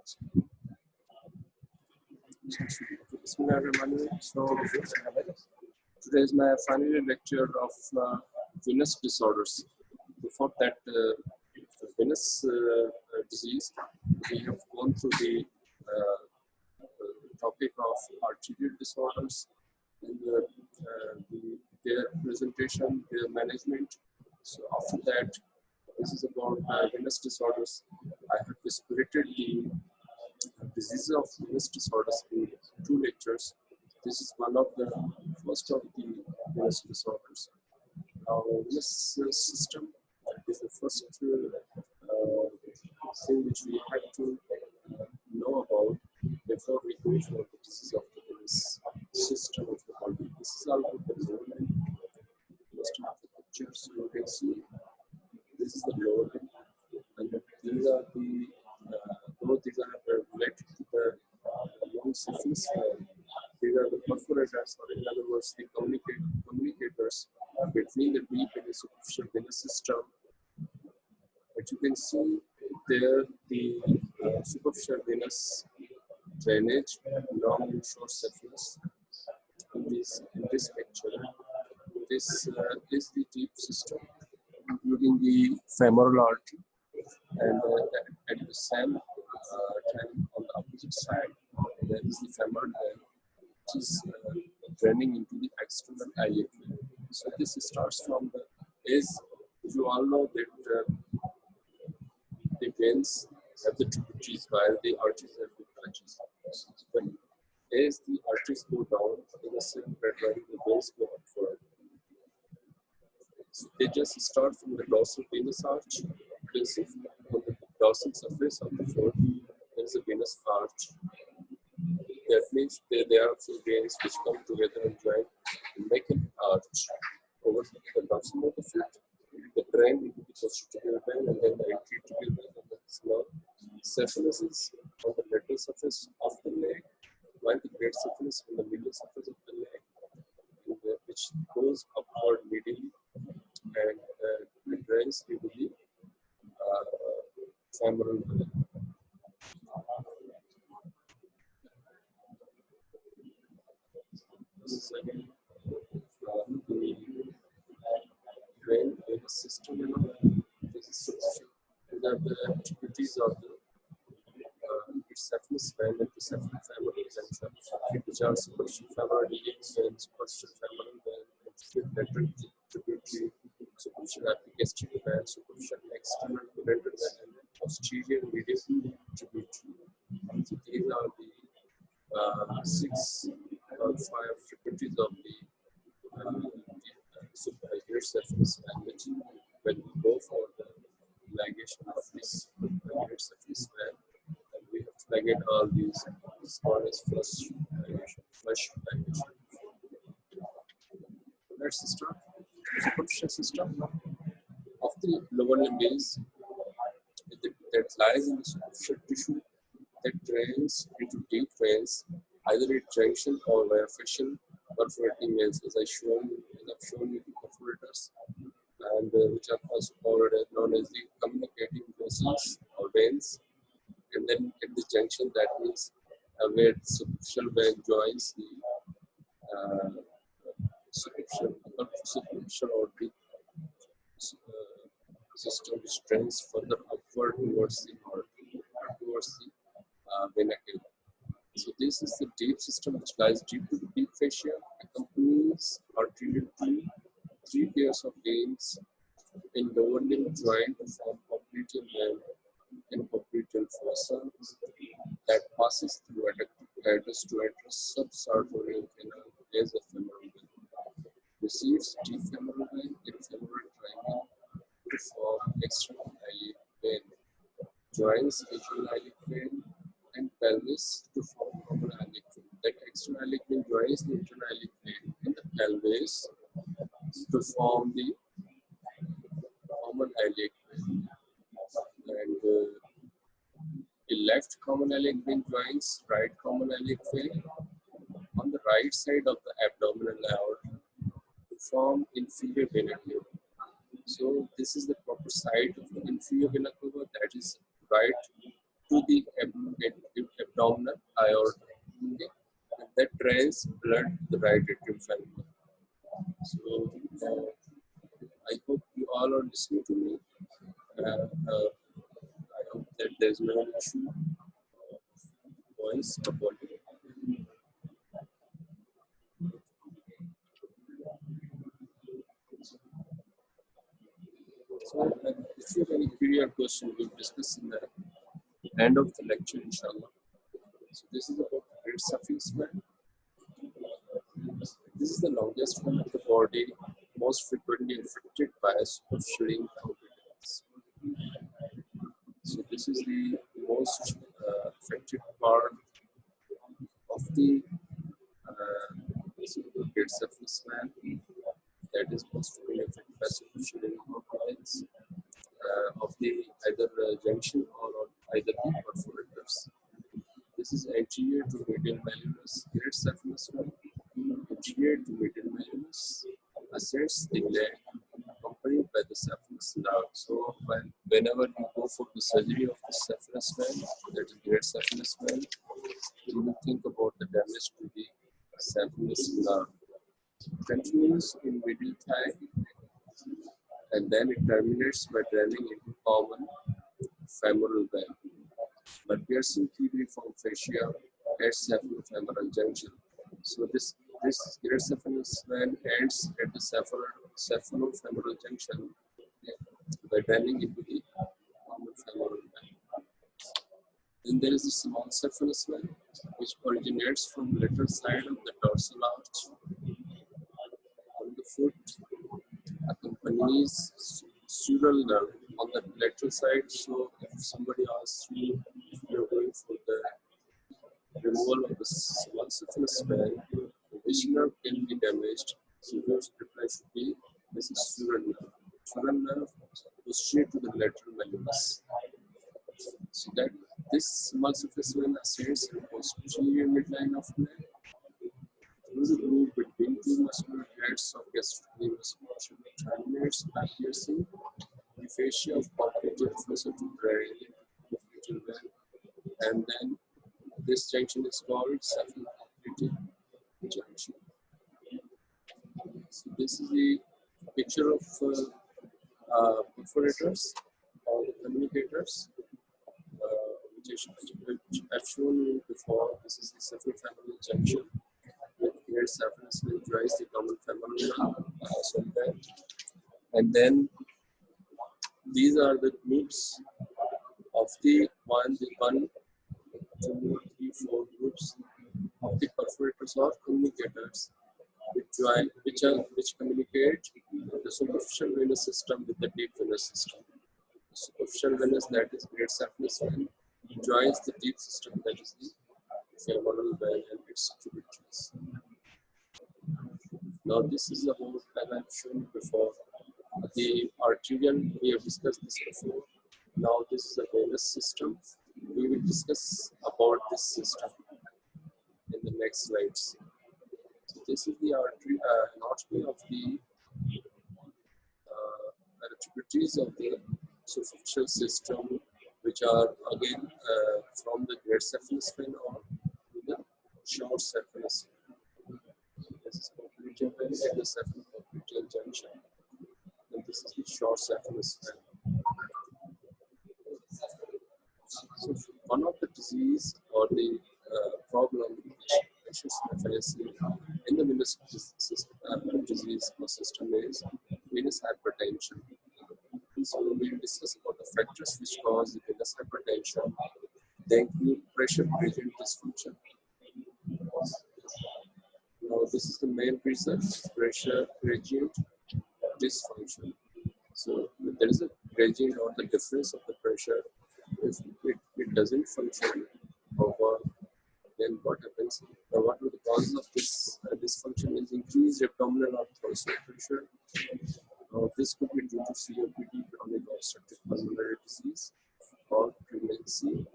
So today is my final lecture of venous disorders. Before that, venous disease, we have gone through the topic of arterial disorders and their presentation, their management. So after that, this is about venous disorders. I have separated the diseases of venous disorders in two lectures. This is one of the first of the venous disorders. Now, venous system is the first thing which we have to know about before we go for the disease of the venous system of the body. This is all about the lower limb. Most of the pictures you can see. This is the lower limb, and these are the these are related to the long surface. These are the perforators, or in other words, the communicators between the deep and the superficial venous system. But you can see there the superficial venous drainage long and short surface. In this picture, this is the deep system, including the femoral artery, and at the same time on the opposite side, there is the femoral vein, which is draining into the external iliac vein. So this starts from the, as you all know that the veins have the tributaries while the arteries have the branches. But as the arteries go down, in the same pattern, the veins go upward. So they just start from the dorsal venous arch. You can see on the dorsal surface of the foot, there is a venous arch. That means there are two veins which come together and join and make an arch over the dorsal of the foot. The drain into the posterior vein and then the anterior vein and the small syphilis on the lateral surface of the leg, while the great syphilis on the medial surface of the leg, which goes upward medially and drains into the femoral vein. This is again the venous system. This is these are the activities of the cephalus vein and the cephalus femoral vein, which are superficial femoral veins and superficial femoral vein, lateral tributary, superficial epigastric vein, superficial external lateral vein, and then posterior medial tributary. So these are the 6 or 5 tributaries of the superior cephalus vein, which when we go for the ligation of this superior cephalus vein, we have to ligate all these. This is called as flush ligation. Let's start. The superficial system of the lower limb is that lies in the superficial tissue that drains into deep veins, either at junction or via fascial perforating veins, as I've shown you the perforators, and which are also called known as the communicating vessels or veins. And then at the junction, that means where the superficial vein joins the superficial or deep system, which drains further upward towards the vena cava. So this is the deep system which lies deep to the deep fascia, accompanies arterial three pairs of veins in lower limb joint to form popliteal vein and popliteal fossa that passes through adductus to enter subsartorial canal as a femoral vein. Receives deep femoral vein and femoral triangle to form external iliac vein. Joins internal iliac vein and pelvis to form common iliac vein. That external iliac vein joins the internal iliac vein and the pelvis to form the common iliac vein. And the left common iliac vein joins right common iliac vein on the right side of the abdominal aorta to form inferior vena cava. So this is the proper side of the inferior vena cava, that is right to the abdominal aorta. Okay, and that drains blood to the right atrium family. So I hope you all are listening to me. I hope that there's no issue voice or volume. So if you have any query or question, we'll discuss in the end of the lecture, inshallah. So this is about the great suffix vein. This is the longest vein of the body, most frequently affected by superficial incompetence. So this is the most affected part of the great suffix vein, that is most frequently affected by superficial incompetence of the either junction or either the perforators. This is anterior to medial malleolus, great suffix vein, anterior to medial malleolus, ascends the leg, accompanied by the saphenous nerve. So whenever you go for the surgery of the saphenous vein, that is great saphenous vein, you will think about the damage to the saphenous nerve. Continues in middle thigh, and then it terminates by draining into common femoral vein. But piercing from fascia at saphenofemoral junction. So this great saphenous vein ends at the saphenofemoral junction by draining into the common femoral vein. Then there is the small saphenous vein, which originates from the lateral side of the dorsal arch on the foot, accompanies sural nerve on the lateral side. So if somebody asks you if you're going for the removal of the small saphenous vein, which nerve can be damaged, so your reply should be this is sural nerve. Sural nerve goes straight to the lateral malleolus. So that this small saphenous vein ascends in the posterior midline of neck through the groove between two muscular heads of gastrocnemius musculature, terminates by piercing the fascia of popliteal fossa to parallel popliteal vein, and then this junction is called saphenoppopliteal junction. So this is the picture of perforators or the communicators, which I've shown you before. This is the saphenofemoral junction. Here, saphenous vein joins the common femoral vein, and then these are the groups of the 1, 2, 3, 4 groups of the perforators or communicators, which communicate the superficial venous system with the deep venous system. The superficial venous, that is great saphenous vein, joins the deep system, that is the femoral vein and its tributaries. Now this is about, as I've shown you before, the arterial, we have discussed this before. Now this is a venous system. We will discuss about this system in the next slides. So this is the artery, anatomy of the tributaries of the superficial system, which are again from the great saphenous vein or the short saphenous vein. This is popliteal vein at the saphenoppopliteal junction, and this is the short saphenous vein. So one of the disease or the problem which patients may face in the venous disease or system is venous hypertension. So we will discuss about the factors which cause the venous hypertension. They include pressure gradient dysfunction. Now this is the main reason, pressure gradient dysfunction. So there is a gradient or the difference of the pressure. If it doesn't function over, then what happens? What are the causes of this dysfunction is increased abdominal or thoracic pressure. This could be due to COPD, chronic obstructive pulmonary disease, or pregnancy,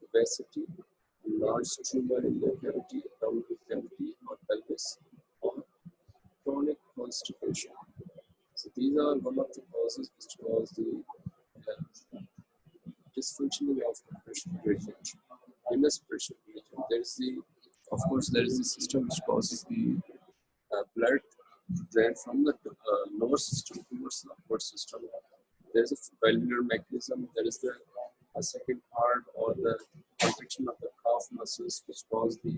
obesity, large tumor in the cavity, abdominal cavity, or pelvis, or chronic constipation. So these are one of the causes which cause the dysfunctioning of the pressure gradient. Venous pressure gradient. There is the, of course, there is the system which causes the blood to drain from the lower system towards the upper system. There is a valvular mechanism. There is the second part, or the contraction of the calf muscles, which cause the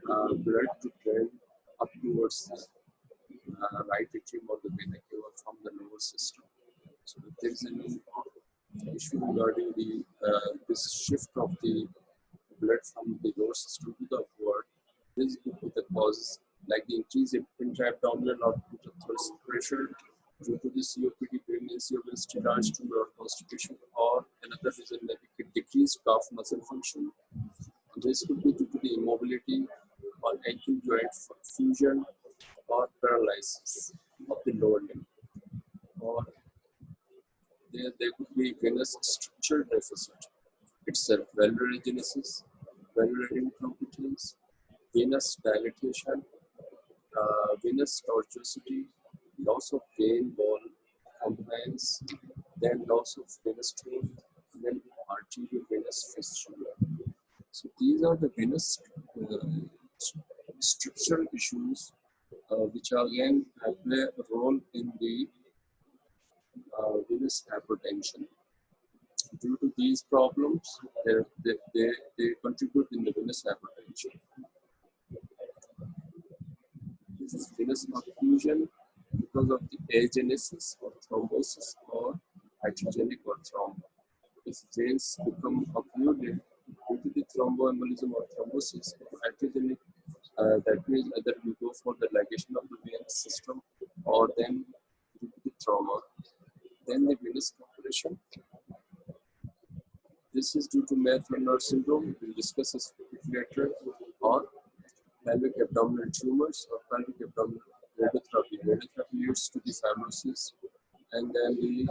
blood to drain up towards the right atrium or the vena cava from the lower system. So if there is any issue regarding the this shift of the blood from the lower system to the upward, this could be the causes like the increased intra-abdominal or intra-thoracic pressure due to the COPD, pregnancy, obesity, large tumor, or constipation, or another reason like decreased calf muscle function. This could be due to the immobility or ankle joint fusion or paralysis of the lower limb, or there could be venous structural deficit itself, valvular agenesis, valvular incompetence, venous dilatation, venous tortuosity, loss of vein wall compliance, then loss of venous tone, then arteriovenous fistula. So these are the venous structural issues which again play a role in the venous hypertension. Due to these problems, they contribute in the venous hypertension. This is venous occlusion because of the agenesis or thrombosis or hypergenic or thromb. If veins become occluded due to the thromboembolism or thrombosis or hypergenic, that means either we go for the ligation of the venous system, or then due to the trauma, then the venous compression. This is due to Meyer-Turner syndrome. We'll discuss this later. Or pelvic abdominal tumors or pelvic abdominal radiotherapy. Radiotherapy leads to the fibrosis, and then the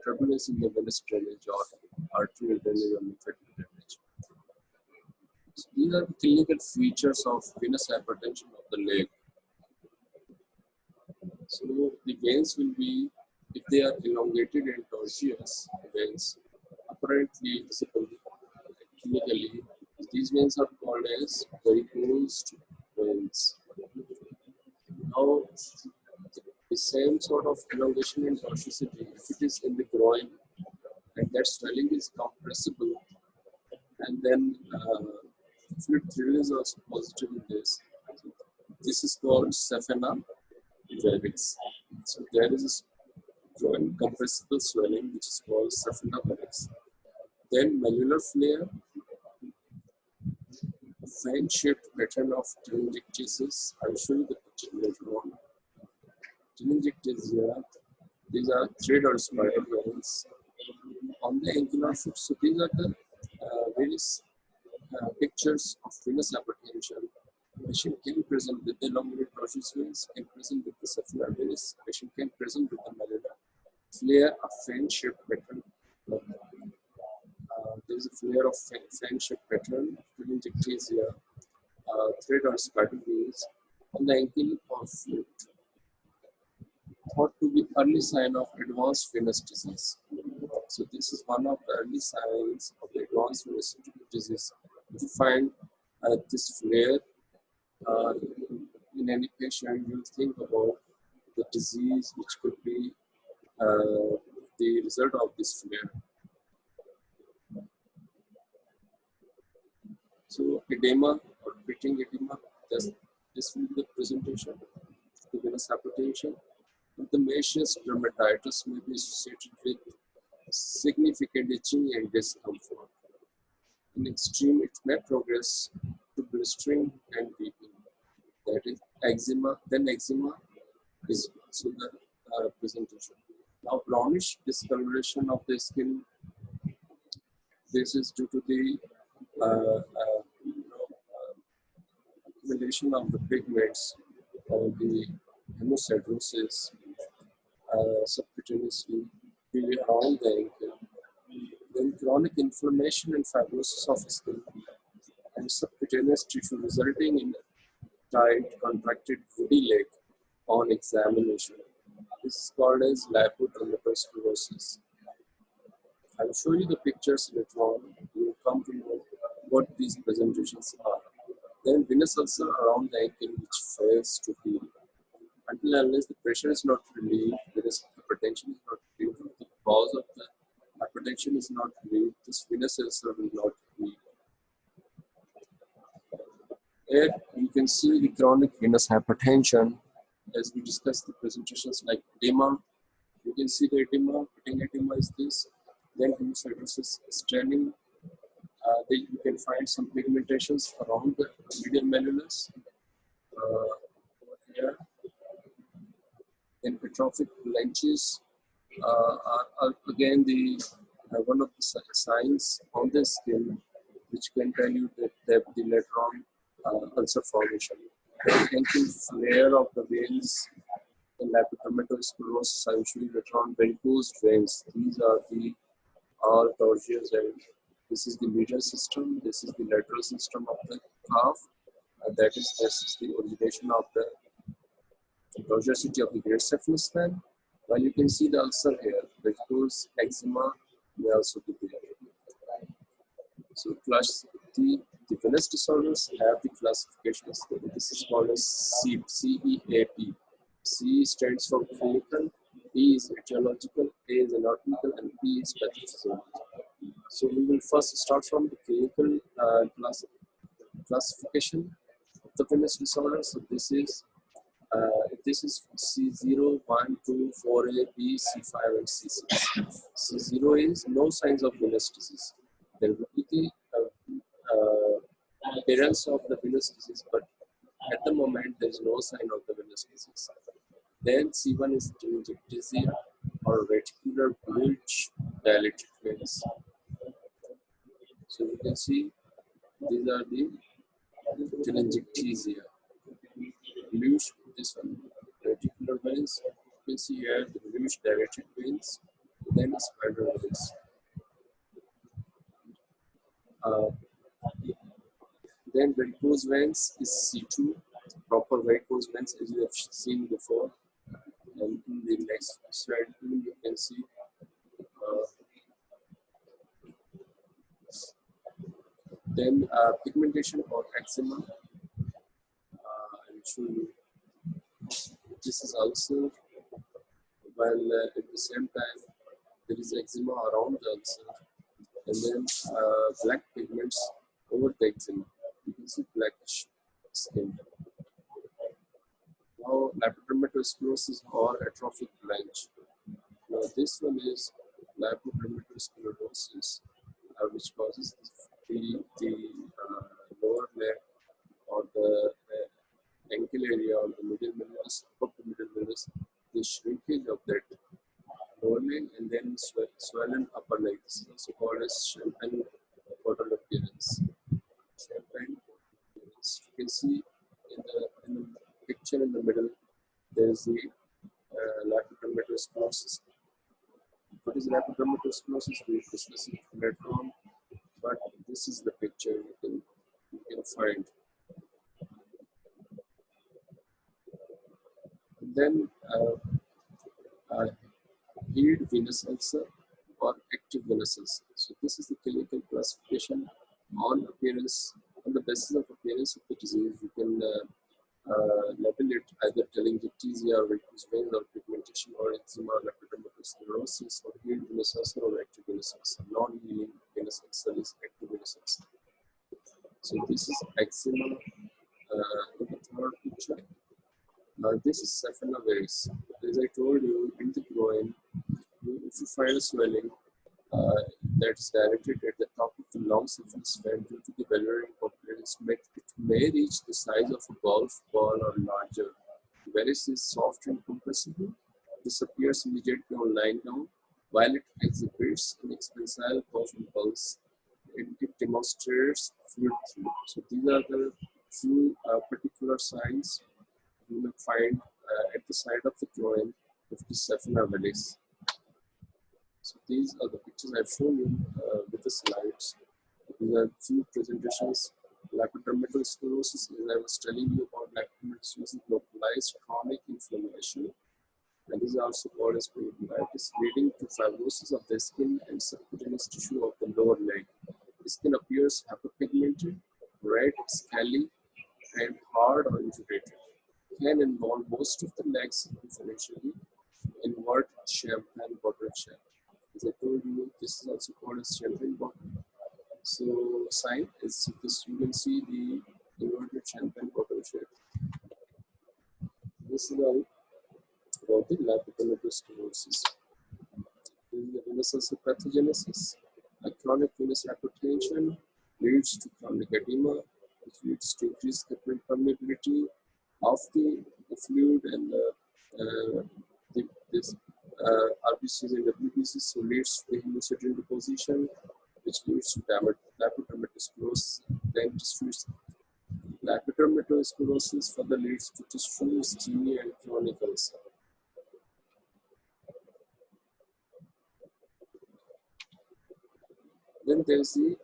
turbulence in the venous drainage or arterial drainage or lymphatic drainage. So these are the clinical features of venous hypertension of the leg. So the veins will be, if they are elongated and tortuous veins, apparently visible clinically, these veins are called as varicose veins. Now, the same sort of elongation and tortuosity, if it is in the groin and that swelling is compressible, and then fluid thrill is also positive in this. This is called Saphena varix. So there is a groin compressible swelling which is called Saphena varix. Then malleolar flare, fan-shaped pattern of telangiectasis. I will show you the picture later on. Telangiectasia, these are thread or spiral veins on the angular foot. So these are the various pictures of venous hypertension. Patient can present with the elongated tortuous veins, can present with the saphenous veins. Patient can present with the malleolar flare, a fan-shaped pattern. There is a flare of fan-shaped pattern, telangiectasia, thread or spiral veins on the ankle or foot, thought to be early sign of advanced venous disease. So this is one of the early signs of the advanced venous disease. If you find this flare in any patient, you think about the disease which could be the result of this flare. So edema or pitting edema, this will be the presentation of the venous hypertension. The measureless dermatitis may be associated with significant itching and discomfort. In extreme, it may progress to blistering and weeping. That is eczema. Then eczema is also the presentation. Now, brownish discoloration of the skin. This is due to the accumulation of the pigments or the hemocytosis subcutaneously around the ankle. Then chronic inflammation and fibrosis of skin and subcutaneous tissue resulting in tight, contracted woody leg on examination. This is called as lipodermatosclerosis. I'll show you the pictures later on. You will come to know what these presentations are. Then venous ulcer around the ankle which fails to heal. Until unless the pressure is not relieved, there is hypertension is not relieved, the cause of the hypertension is not relieved, this venous ulcer will not heal. Here you can see the chronic venous hypertension as we discussed the presentations like edema. You can see the edema, pitting edema is this. Then hemochromatosis staining. Then you can find some pigmentations around the medial malleolus. Over here. Then atrophic lenches are again the one of the signs on the skin which can tell you that the later on ulcer formation. Then ankle flare of the veins in lapidermatosclerosis, I will show you later on varicose veins. These are the all tortuous and this is the medial system, this is the lateral system of the calf. This is the origination of the tortuosity of the great saphenous vein. While you can see the ulcer here, varicose eczema may also be there. So the venous disorders have the classifications. This is called as CEAP, C-E-A-P. C stands for clinical, E is etiological, A is anatomical, and P is pathophysiological. So we will first start from the clinical classification of the venous disorder. So this is C0, 1, 2, 4A, B, C5, and C6. C0 is no signs of venous disease. There will be the appearance of the venous disease, but at the moment there is no sign of the venous disease. Then C1 is telangiectasia or reticular bulge dilated veins. So you can see these are the telangiectasia. Bulge, this one, reticular veins. You can see here the bulge dilated veins. Then spider veins. Then varicose veins is C2. Proper varicose veins as you have seen before. And in the next slide, you can see then pigmentation or eczema. I will show you. This is ulcer, while at the same time there is eczema around the ulcer, and then black pigments over the eczema. You can see blackish skin. Now, lapidermatosclerosis or atrophic blanch. Now, this one is lapidermatosclerosis, which causes the lower leg or the ankle area or the middle malleolus, above the middle malleolus, the shrinkage of that lower leg and then swollen upper leg. This is also called as champagne bottle appearance. Champagne appearance. You can see in the picture in the middle, there is the lapidermatosclerosis. What is lapidermatosclerosis? We will discuss it later on, but this is the picture you can find. And then healed venous ulcer or active venous ulcer. So this is the clinical classification on appearance, on the basis of appearance of the disease. You can label it either telangiectasia or varicose veins or pigmentation or eczema, lapidermatosclerosis or healed venous ulcer or active venous ulcer. Non-healing venous ulcer is active venous ulcer. So this is eczema in the third picture. This is saphenous. As I told you, in the groin, if you find a swelling that is directed at the top of the long saphenous vein due to the valvular incompetence, it may reach the size of a golf ball or larger. The varus is soft and compressible. This appears immediately on lying down, while it exhibits an expansile cough impulse. It demonstrates fluid flow. So these are the few particular signs you will find at the side of the groin of the saphenous. So these are the pictures I've shown you with the slides. These are few presentations. Lapidermatosclerosis, as I was telling you about lapidermatosclerosis, localized chronic inflammation and this is also called as peritonitis, leading to fibrosis of the skin and subcutaneous tissue of the lower leg. The skin appears hyperpigmented, red, scaly, and hard or indurated. Can involve most of the legs differentially invert champagne bottle shape. As I told you, this is also called as champagne bottle. So sign is this, you can see the inverted champagne bottle shape. This is all about the lapidomatous in the venous pathogenesis. A chronic venous hypertension leads to chronic edema, which leads to increased capillary permeability of the fluid and this RBCs and WBCs, so leads to hemocytin deposition, which leads to lapidomatous then diffuse lapidomatous further leads to tissue ischemia and chronic ulcer. Then there is the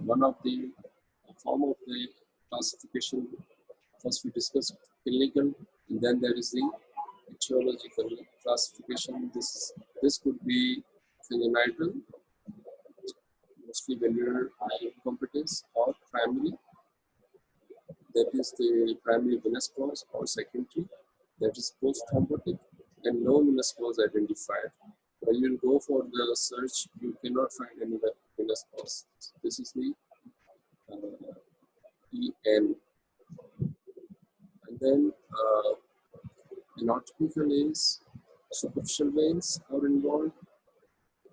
one of the form of the classification. First we discussed clinical, and then there is the etiological classification. This could be congenital, mostly venereal eye incompetence, or primary, that is the primary venous cause, or secondary, that is post-thrombotic, and no venous cause identified. When you go for the search, you cannot find any venous cause. This is the EN. And then atypical is superficial veins are involved,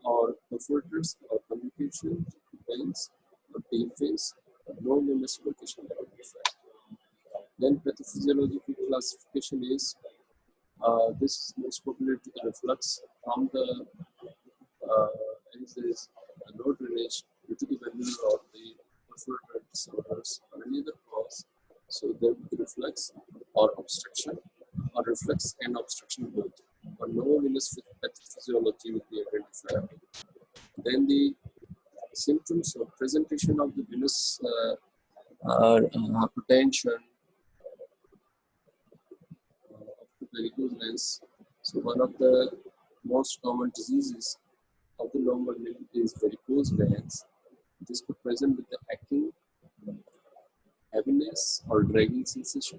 or perforators, or communication veins, or deep veins, or no venous location identified. Then pathophysiological classification is this is most popular to the reflux from the there is a low drainage due to the venular or the perforator disorders or any other cause. So there will be reflux or obstruction, or reflux and obstruction both, or no venous pathophysiology will be identified. Then the symptoms or presentation of the venous hypertension of the varicose veins. So one of the most common diseases of the lower limb is varicose veins. This could present with the aching, heaviness or dragging sensation,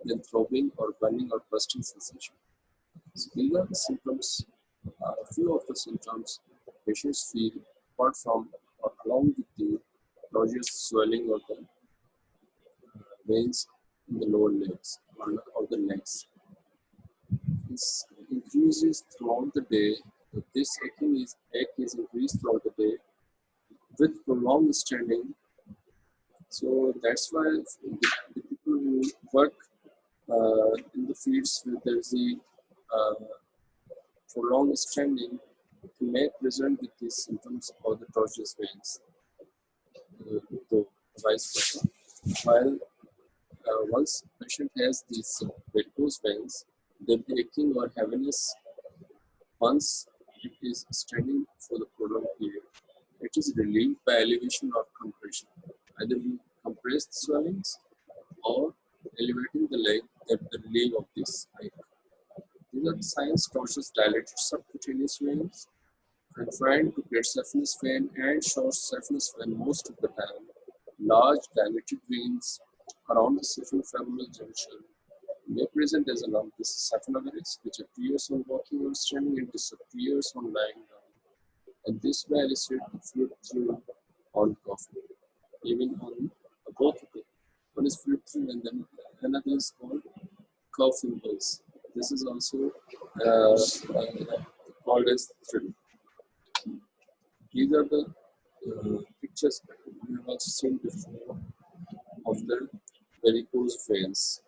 then throbbing or burning or bursting sensation. So these are the symptoms, a few of the symptoms patients feel apart from or along with the nauseous swelling of the veins in the lower legs or the legs. This increases throughout the day. This ache is increased throughout the day with prolonged standing. So that's why the people who work in the fields where there's the prolonged standing may present with these symptoms of the tortuous veins, the vice versa. While once patient has these varicose veins, they'll be aching or heaviness once it is standing for the prolonged period. It is relieved by elevation or compression. Either we compress the swellings or elevating the leg that the relief of this ache. These are the signs: tortuous dilated subcutaneous veins, confined to great saphenous vein and short saphenous vein most of the time, large dilated veins around the saphenofemoral junction may present as a lump. This is saphenovarix, which appears on walking or standing and disappears on lying down. And this may elicit fluid through on coughing, even on both of them. One is fluid through, and then another is called cough impulse. This is also called as thrill. These are the pictures we have also seen before of the varicose veins.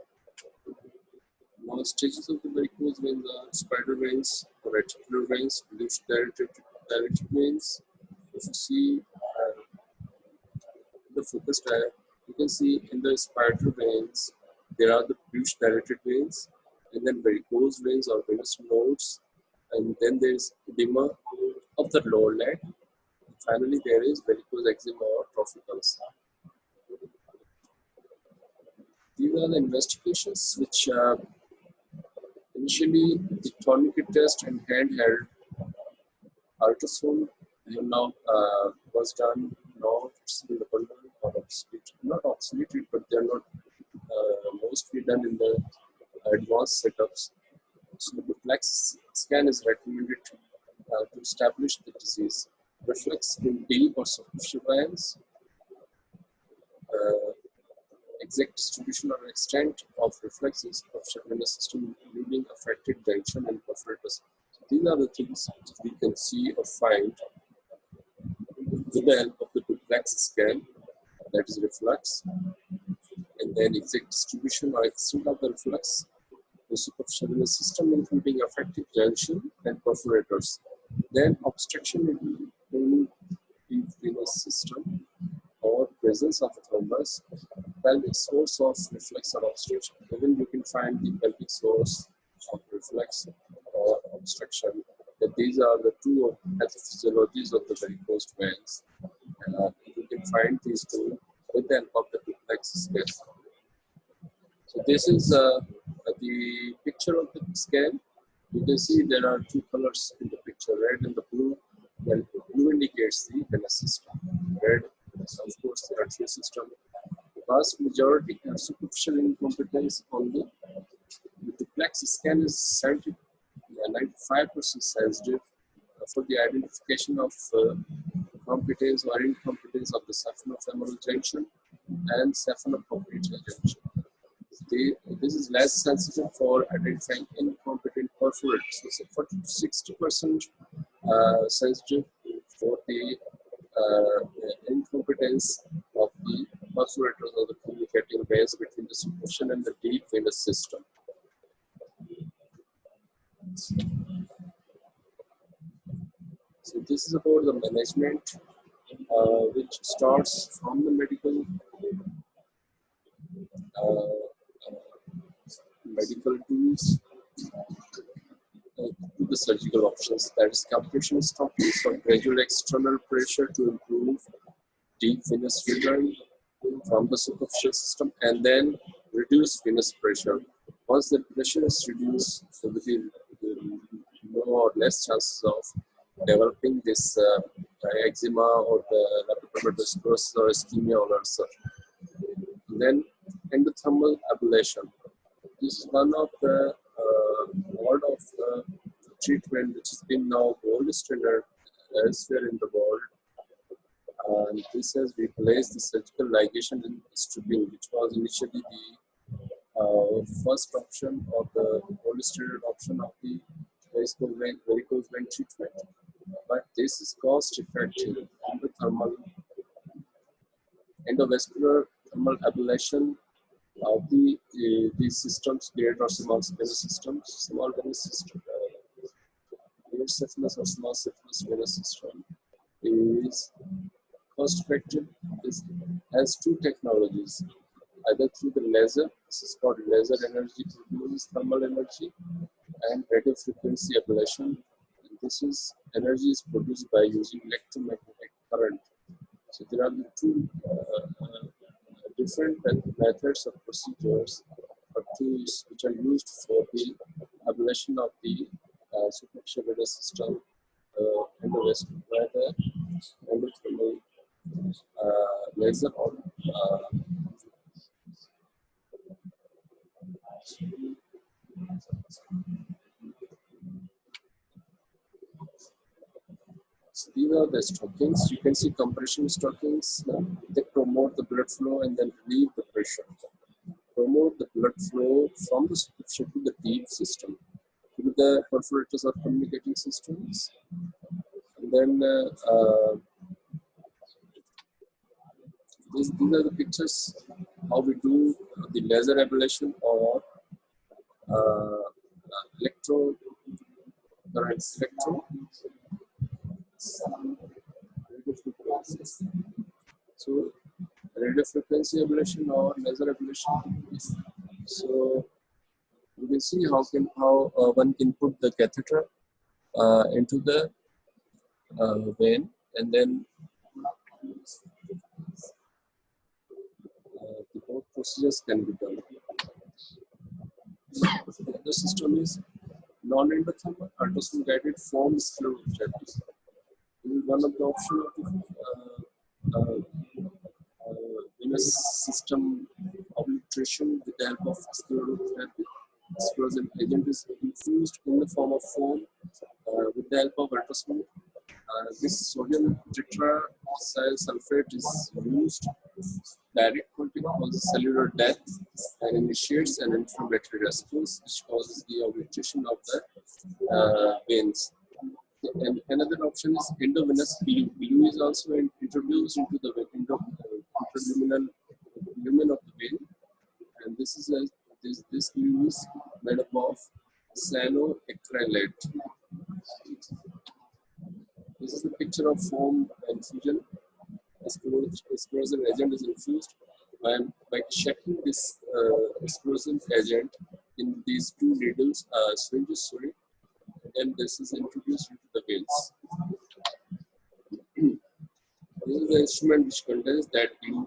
Now, stages of the varicose veins are spider veins, reticular veins, loose dilated veins. If you see the focus diagram, you can see in the spider veins there are the loose dilated veins, and then varicose veins or venous nodes, and then there is edema of the lower leg. Finally, there is varicose eczema or trophic ulcer. These are the investigations which when Initially, the tourniquet test and handheld ultrasound now was done. Now it's been abandoned or obsolete. Not obsoleted, but they're not mostly done in the advanced setups. So the flex scan is recommended to establish the disease. Reflex in deep or superficial veins, exact distribution or extent of reflexes of the venous system, including affected junction and perforators. So these are the things we can see or find with the help of the duplex scan, that is reflex, and then exact distribution or extent of the reflex, the superficial venous system, including affected junction and perforators. Then obstruction in the venous system or presence of thrombus, pelvic source of reflex or obstruction. Even you can find the pelvic source of reflex or obstruction. That these are the two pathophysiologies of the varicose veins. You can find these two with the help of the duplex scan. So this is the picture of the scan. You can see there are two colors in the picture, red and the blue. Well, blue indicates the venous system. Red, of course, the arterial system. The vast majority have superficial incompetence only. The duplex scan is 95% sensitive for the identification of competence or incompetence of the saphenofemoral junction and saphenopopliteal junction. This is less sensitive for identifying incompetent perforators. So 40 to 60% sensitive for the incompetence of the perforators or the communicating veins between the superficial and the deep venous system. So this is about the management, which starts from the medical tools to the surgical options. That is, compression stopping for gradual external pressure to improve deep venous return from the superficial system, and then reduce venous pressure. Once the pressure is reduced, so with the more or less chances of developing this eczema or the leptodermatosclerosis or ischemia or ulcer. Then endothermal ablation. This is one of the mode of treatment which has been now gold standard elsewhere in the world. And this has replaced the surgical ligation and stripping, which was initially the first option or the gold standard option of the varicose vein treatment. But this is cost-effective endovascular thermal ablation of these systems, great or small venous systems, small venous system, great syphilis or small syphilis venous system is cost-effective. This has two technologies, either through the laser, this is called laser energy, produces thermal energy, and radio frequency ablation. And this is energy is produced by using electromagnetic current. So there are the two different methods of procedures or tools which are used for the ablation of the superficial venous system endovascular, whether endothermal laser or so these are the stockings. You can see compression stockings. They promote the blood flow and then relieve the pressure. Promote the blood flow from the superficial to the deep system, to the perforators or communicating systems. And then these are the pictures how we do the laser ablation or electro current spectrum. So radio frequency ablation or laser ablation. So you can see how one can put the catheter into the vein, and then the both procedures can be done. The other system is non-endothermal ultrasound guided foam sclerotherapy. This is one of the options of the venous system obliteration with the help of sclerotherapy. Sclerosing agent is infused in the form of foam with the help of ultrasound. This sodium tetrasulfate is used. Direct contact causes cellular death and initiates an inflammatory response, which causes the obliteration of the veins. And another option is endovenous glue. Glue is also introduced into the interluminal lumen of the vein, and this glue is made up of cyanoacrylate. This is the picture of foam infusion. Sclerosing agent is infused, and by checking this sclerosing agent in these two needles, syringes, then this is introduced into the veins. This is the instrument which contains that glue,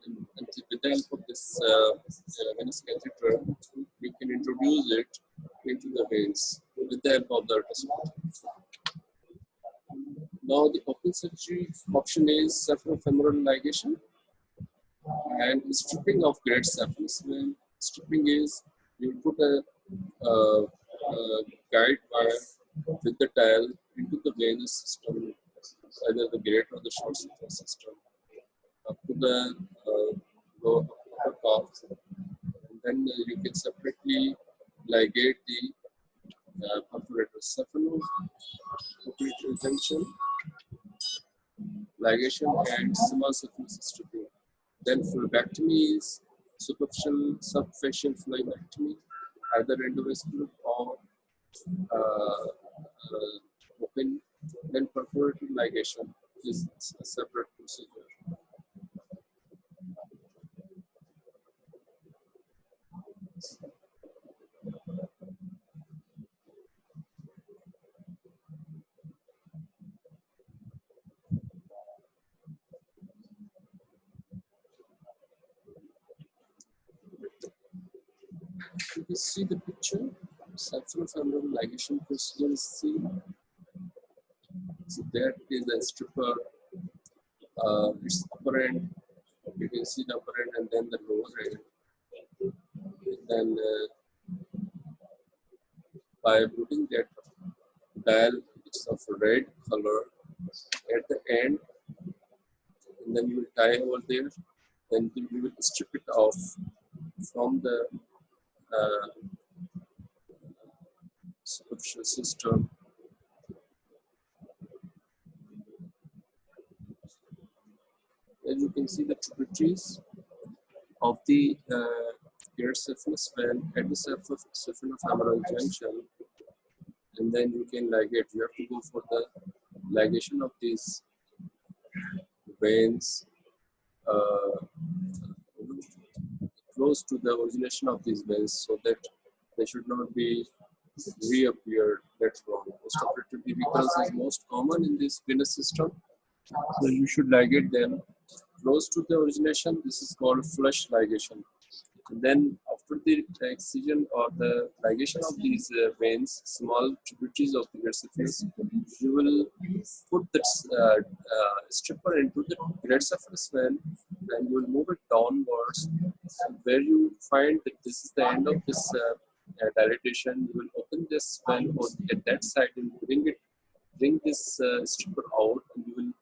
and with the help of this venous catheter, you can introduce it into the veins with the help of the ultrasound. Now the open surgery option is saphenofemoral ligation and stripping of great saphenous vein. Stripping is you put a guide wire with the tile into the venous system, either the great or the short saphenous system, up to the upper calf, and then you can separately ligate the perforators. Saphenoperator junction, ligation, and small saphenous stripping. Then phlebectomy is superficial subfacial phlebectomy, either endovascular or open. Then perforator ligation is a separate procedure. You can see the picture. Saphenofemoral ligation procedure is seen. So that is a stripper. Its upper end. You can see the upper end and then the lower end. And then by putting that dial, which is of red color, at the end, and then you will tie over there. Then you will strip it off from the superficial system. And you can see the tributaries of the great saphenous vein at the saphenofemoral junction, and then you can ligate. You have to go for the ligation of these veins close to the origination of these veins, so that they should not be reappeared later on. Postoperative recurrence is most common in this venous system, so you should ligate them close to the origination. This is called flush ligation. And then after the excision or the ligation of these veins, small tributaries of the great saphenous, you will put this stripper into the great saphenous vein, and you will move it downwards. And where you find that this is the end of this dilatation, you will open this vein at that side and bring this stripper out, and you will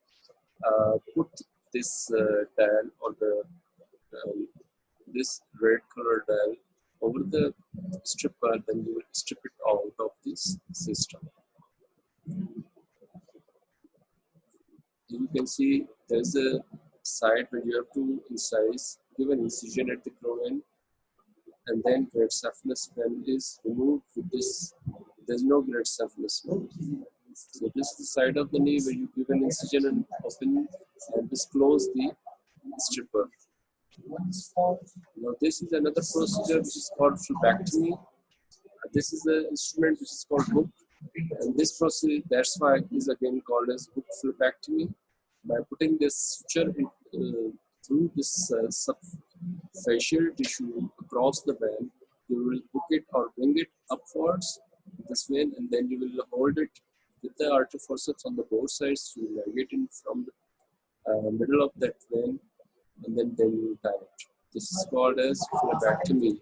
put this dial or the this red color dial over the stripper, then you will strip it out of this system. You can see there's a side where you have to give an incision at the groin, and then great saphenous vein is removed with this. There's no great saphenous vein. So this is the side of the knee where you give an incision and open and disclose the stripper. Now this is another procedure which is called phlebectomy. This is the instrument which is called hook, and this procedure, that's why it is again called as hook phlebectomy. By putting this suture through this subfacial tissue across the vein, you will hook it or bring it upwards. this vein, and then you will hold it with the artery forceps on the both sides to navigate in from the middle of that vein, and then you tie it. This is called as phlebectomy.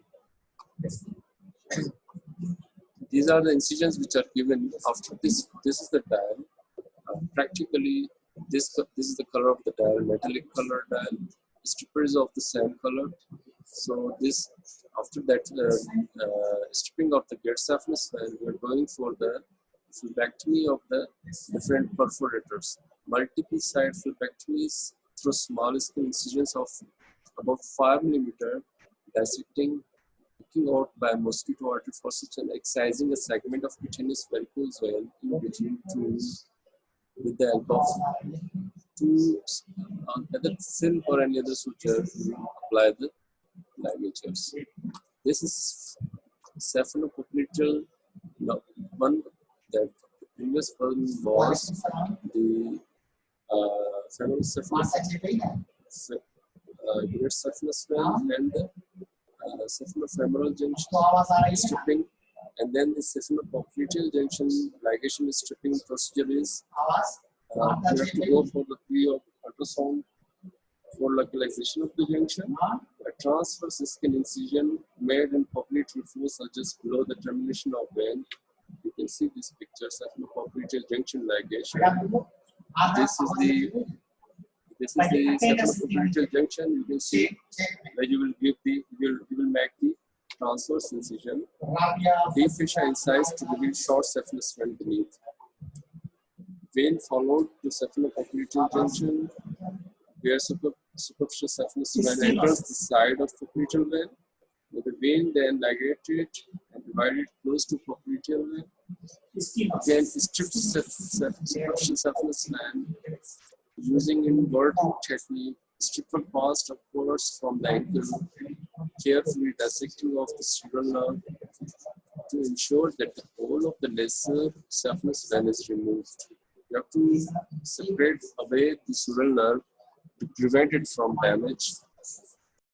These are the incisions which are given after this. This is the dial. Practically, this is the color of the dial, metallic color dial. Stripper is of the same color. So this, after that stripping of the gate saphenous vein, we are going for the phlebectomy of the different perforators. Multiple site phlebectomies through small scale incisions of about 5 millimeter, dissecting, taking out by mosquito artery forceps and excising a segment of cutaneous varicose vein in between two with the help of two either silk or any other suture to apply the ligatures. This is cephalopopliteal one. That the previous one was the femoral cephalus vein and the cephalofemoral junction stripping, and then the cephalopopliteal junction ligation stripping procedure is you have to go for the pre-ultrasound for localization of the junction. A transverse skin incision made in popliteal reflux are just below the termination of vein. You can see this picture, cephalopopliteal junction ligation. This is the cephalopopliteal junction. You can see where you will give the you will make the transverse incision. Deep fascia incised to reveal short cephalous vein beneath. Vein followed to cephalopopliteal junction, where superficial cephalous vein enters the side of popliteal vein. With the vein then ligated and divided close to popliteal vein. Again, stripped superficial cephalous vein using inverting technique. Stripper passed upwards from the ankle, carefully dissecting of the sural nerve to ensure that the whole of the lesser cephalous vein is removed. You have to separate away the sural nerve to prevent it from damage.